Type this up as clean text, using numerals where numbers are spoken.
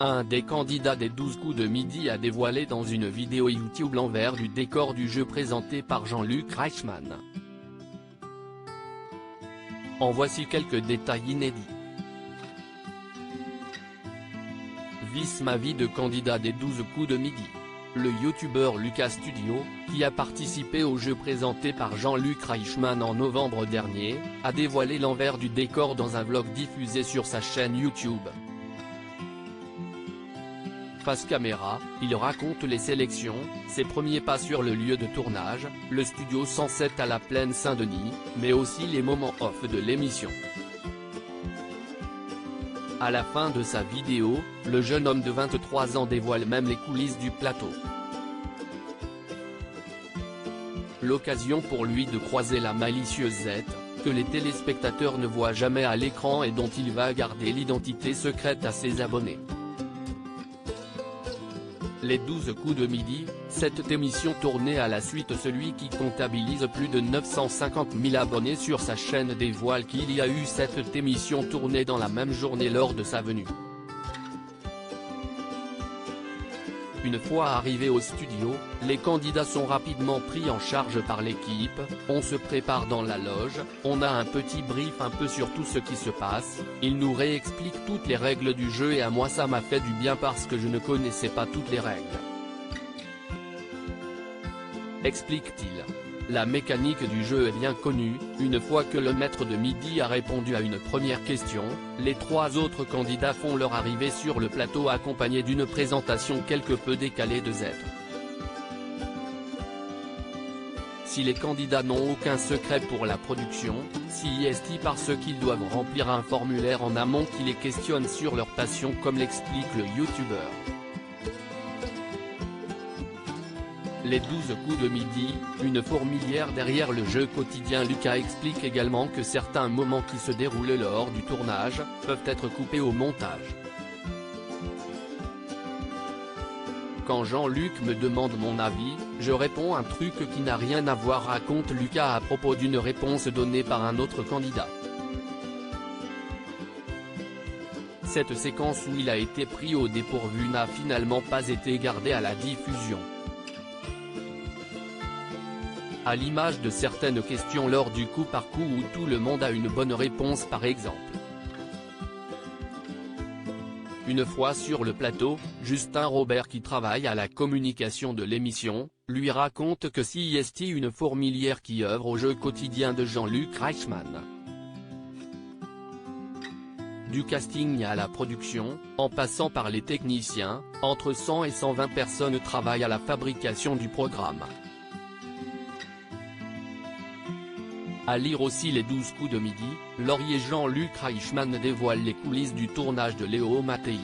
Un des candidats des 12 coups de midi a dévoilé dans une vidéo YouTube l'envers du décor du jeu présenté par Jean-Luc Reichmann. En voici quelques détails inédits. Vice ma vie de candidat des 12 coups de midi. Le youtubeur Lucas Studio, qui a participé au jeu présenté par Jean-Luc Reichmann en novembre dernier, a dévoilé l'envers du décor dans un vlog diffusé sur sa chaîne YouTube. Face caméra, il raconte les sélections, ses premiers pas sur le lieu de tournage, le studio 107 à la Plaine Saint-Denis, mais aussi les moments off de l'émission. À la fin de sa vidéo, le jeune homme de 23 ans dévoile même les coulisses du plateau. L'occasion pour lui de croiser la malicieuse Z, que les téléspectateurs ne voient jamais à l'écran et dont il va garder l'identité secrète à ses abonnés. Les 12 coups de midi, cette émission tournée à la suite celui qui comptabilise plus de 950 000 abonnés sur sa chaîne dévoile qu'il y a eu cette émission tournée dans la même journée lors de sa venue. Une fois arrivés au studio, les candidats sont rapidement pris en charge par l'équipe, on se prépare dans la loge, on a un petit brief un peu sur tout ce qui se passe, il nous réexplique toutes les règles du jeu et à moi ça m'a fait du bien parce que je ne connaissais pas toutes les règles. Explique-t-il. La mécanique du jeu est bien connue, une fois que le maître de midi a répondu à une première question, les trois autres candidats font leur arrivée sur le plateau accompagnés d'une présentation quelque peu décalée de Z. Si les candidats n'ont aucun secret pour la production, CIST parce qu'ils doivent remplir un formulaire en amont qui les questionne sur leur passion comme l'explique le youtubeur. Les 12 coups de midi, une fourmilière derrière le jeu quotidien. Lucas explique également que certains moments qui se déroulent lors du tournage, peuvent être coupés au montage. Quand Jean-Luc me demande mon avis, je réponds un truc qui n'a rien à voir, raconte Lucas à propos d'une réponse donnée par un autre candidat. Cette séquence où il a été pris au dépourvu n'a finalement pas été gardée à la diffusion. À l'image de certaines questions lors du coup par coup où tout le monde a une bonne réponse par exemple. Une fois sur le plateau, Justin Robert qui travaille à la communication de l'émission, lui raconte que CIST une fourmilière qui œuvre au jeu quotidien de Jean-Luc Reichmann. Du casting à la production, en passant par les techniciens, entre 100 et 120 personnes travaillent à la fabrication du programme. À lire aussi les 12 coups de midi, Laurier Jean-Luc Reichmann dévoile les coulisses du tournage de Léo Mattei.